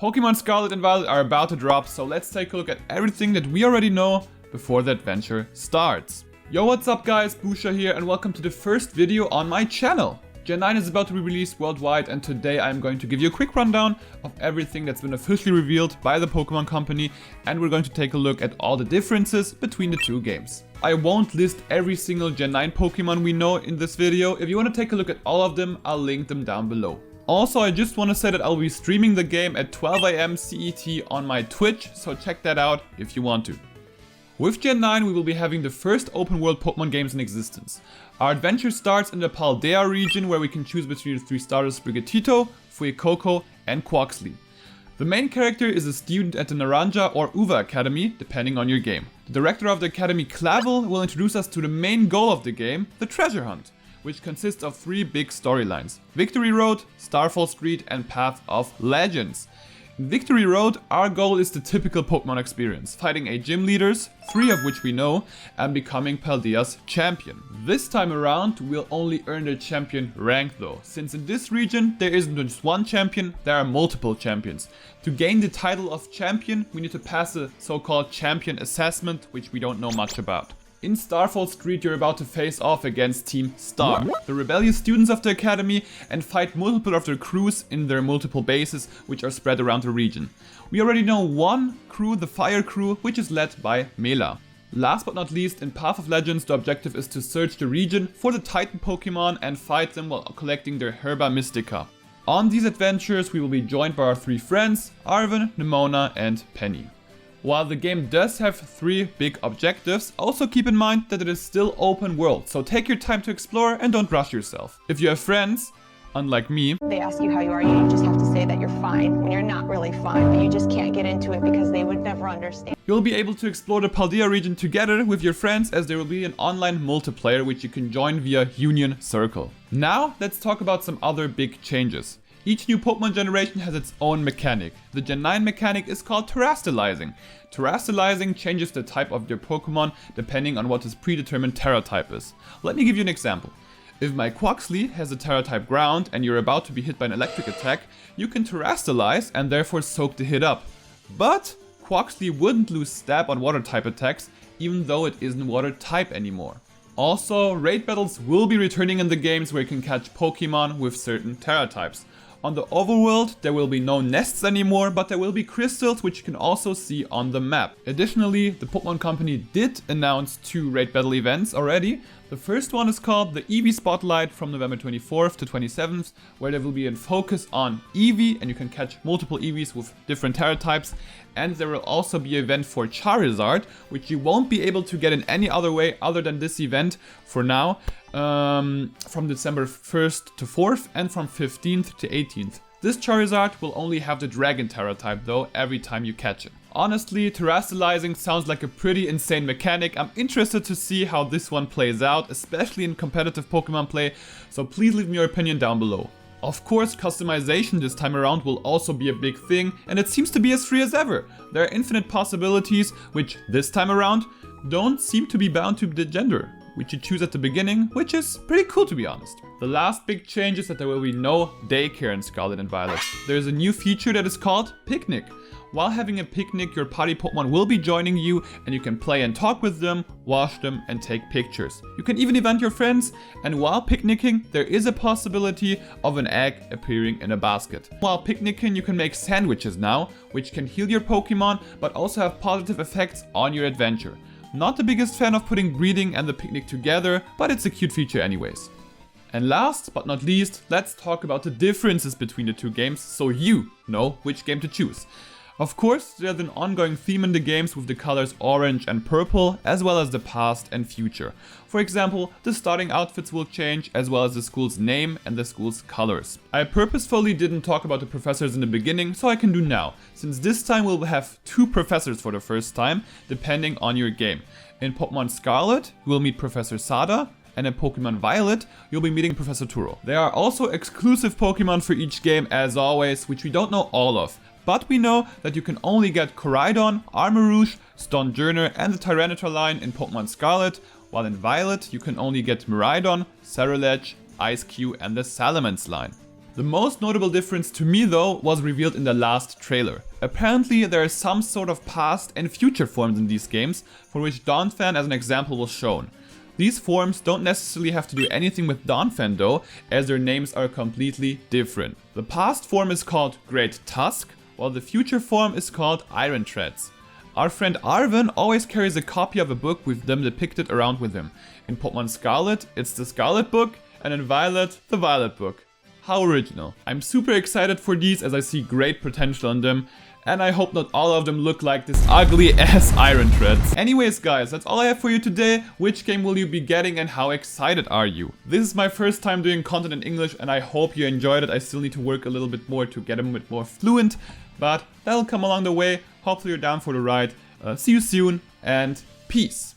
Pokémon Scarlet and Violet are about to drop, so let's take a look at everything that we already know before the adventure starts. Yo, what's up guys, Busha here and welcome to the first video on my channel. Gen 9 is about to be released worldwide and today I'm going to give you a quick rundown of everything that's been officially revealed by the Pokémon company, and we're going to take a look at all the differences between the two games. I won't list every single Gen 9 Pokémon we know in this video. If you want to take a look at all of them, I'll link them down below. Also, I just want to say that I'll be streaming the game at 12 AM CET on my Twitch, so check that out if you want to. With Gen 9, we will be having the first open world Pokemon games in existence. Our adventure starts in the Paldea region, where we can choose between the three starters Sprigatito, Fuecoco, and Quaxly. The main character is a student at the Naranja or Uva Academy, depending on your game. The director of the academy, Clavel, will introduce us to the main goal of the game, the treasure hunt, which consists of three big storylines: Victory Road, Starfall Street, and Path of Legends. In Victory Road, our goal is the typical Pokemon experience, fighting 8 gym leaders, 3 of which we know, and becoming Paldea's champion. This time around, we'll only earn the champion rank though, since in this region there isn't just one champion, there are multiple champions. To gain the title of champion, we need to pass a so-called champion assessment, which we don't know much about. In Starfall Street, you're about to face off against Team Star, the rebellious students of the academy, and fight multiple of their crews in their multiple bases, which are spread around the region. We already know one crew, the Fire Crew, which is led by Mela. Last but not least, in Path of Legends, the objective is to search the region for the Titan Pokemon and fight them while collecting their Herba Mystica. On these adventures, we will be joined by our 3 friends, Arven, Nemona, and Penny. While the game does have 3 big objectives, also keep in mind that it is still open world, so take your time to explore and don't rush yourself. If you have friends, unlike me, they ask you how you are, you just have to say that you're fine when you're not really fine, but you just can't get into it because they would never understand. You'll be able to explore the Paldea region together with your friends, as there will be an online multiplayer which you can join via Union Circle. Now, let's talk about some other big changes. Each new Pokemon generation has its own mechanic. The Gen 9 mechanic is called Terastallizing. Terastallizing changes the type of your Pokemon depending on what its predetermined Terra type is. Let me give you an example. If my Quaxly has a Terra type Ground and you're about to be hit by an electric attack, you can Terastallize and therefore soak the hit up. But Quaxly wouldn't lose stab on Water type attacks, even though it isn't Water type anymore. Also, raid battles will be returning in the games where you can catch Pokemon with certain Terra types. On the overworld, there will be no nests anymore, but there will be crystals, which you can also see on the map. Additionally, the Pokemon Company did announce 2 raid battle events already. The first one is called the Eevee Spotlight from November 24th to 27th, where there will be a focus on Eevee, and you can catch multiple Eevees with different Terra types. And there will also be an event for Charizard, which you won't be able to get in any other way other than this event for now, from December 1st to 4th and from 15th to 18th. This Charizard will only have the Dragon Terra type though every time you catch it. Honestly, Terastallizing sounds like a pretty insane mechanic. I'm interested to see how this one plays out, especially in competitive Pokemon play, so please leave me your opinion down below. Of course, customization this time around will also be a big thing, and it seems to be as free as ever. There are infinite possibilities, which this time around don't seem to be bound to the gender, which you choose at the beginning, which is pretty cool to be honest. The last big change is that there will be no daycare in Scarlet and Violet. There's a new feature that is called Picnic. While having a picnic, your party Pokemon will be joining you and you can play and talk with them, wash them and take pictures. You can even invite your friends, and while picnicking, there is a possibility of an egg appearing in a basket. While picnicking, you can make sandwiches now, which can heal your Pokemon but also have positive effects on your adventure. Not the biggest fan of putting breeding and the picnic together, but it's a cute feature anyways. And last but not least, let's talk about the differences between the two games so you know which game to choose. Of course, there's an ongoing theme in the games with the colors orange and purple, as well as the past and future. For example, the starting outfits will change, as well as the school's name and the school's colors. I purposefully didn't talk about the professors in the beginning, so I can do now, since this time we'll have 2 professors for the first time, depending on your game. In Pokemon Scarlet, you will meet Professor Sada, and in Pokemon Violet, you'll be meeting Professor Turo. There are also exclusive Pokemon for each game as always, which we don't know all of. But we know that you can only get Koraidon, Armarouge, Stonjourner and the Tyranitar line in Pokemon Scarlet, while in Violet you can only get Miraidon, Cerulege, Ice-Q and the Salamence line. The most notable difference to me though was revealed in the last trailer. Apparently there are some sort of past and future forms in these games, for which Donphan as an example was shown. These forms don't necessarily have to do anything with Donphan though, as their names are completely different. The past form is called Great Tusk, while the future form is called Iron Treads. Our friend Arven always carries a copy of a book with them depicted around with him. In Pokémon Scarlet, it's the Scarlet book, and in Violet, the Violet book. How original. I'm super excited for these as I see great potential in them, and I hope not all of them look like this ugly ass Iron Treads. Anyways guys, that's all I have for you today. Which game will you be getting and how excited are you? This is my first time doing content in English and I hope you enjoyed it. I still need to work a little bit more to get a bit more fluent, but that'll come along the way. Hopefully you're down for the ride. See you soon and peace.